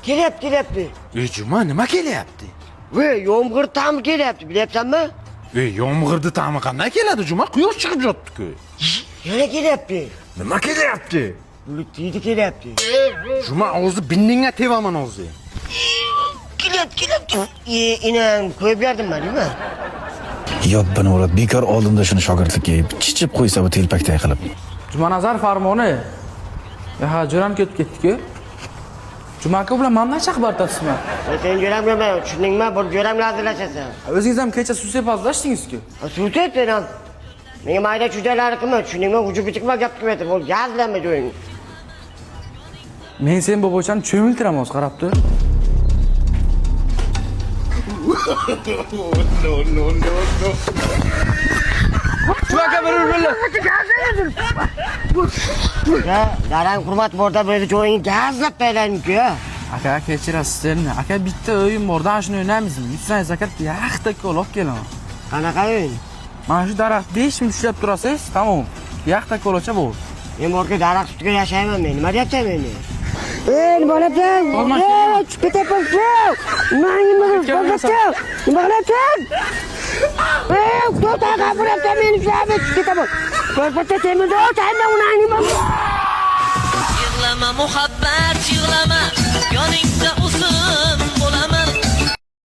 Kelyapti. Juma nima kelyapti? Voy, yomg'ir ta'mi kelyapti, bilyapsanmi? Yomg'irni ta'mi qanday keladi Juma? Quyosh chiqib yotdi-ku. Yana kelyapti. Nima kelyapti? Bulutli kelyapti. Juma o'zi binningga tevaman o'zi. Kelyapti. Inam ko'yib berdim men, nima? Yobbini urib, bekor oldimda shuni shogirdlikka chichib qo'ysa bu telpakday qilib. Jumanazar farmoni. Ha, jo'ram ketdi-ku. Jumaka bilan mana nechaq bartasizmi? Sen jo'ram nima, tushundingmi? Bir jo'ram lazimlashasan. O'zingiz ham kecha suv sepazlashdingiz-ku. Suv sepdim. Menga mayda chudalar qilma, tushundingmi? Hujub-hujubga gap qilmaydi, bo'l, gazlanma jo'ying. Men sen bu bo'chani cho'miltiraman o'z qarab tur. No. Jumaka bir. Ya, darang hurmat borda böyle jo'ying gazlab beraylik-ku. Aka, kechirasiz seni. Aka, bitta o'yin bor, dan shuni o'ynaymizmi? Yutsangiz aka, yaxtakka olib kelaman. Qanaqa o'yin? Mana shu daraxt 5 minut ushlab turasiz, tamom. Yaxtakka olcha bo'ldi. Men borga daraxt ustida yashayman men. Nima deyapsan meni? Bolajon, chiqib ketasan. Nima qilyapsan? To'taga burabsan meni ushlab chiqib ketaman. Ko'rpatda temizda o'tayman nima? Yig'lama muhabbat, yig'lama, yoningda o'zim bo'laman.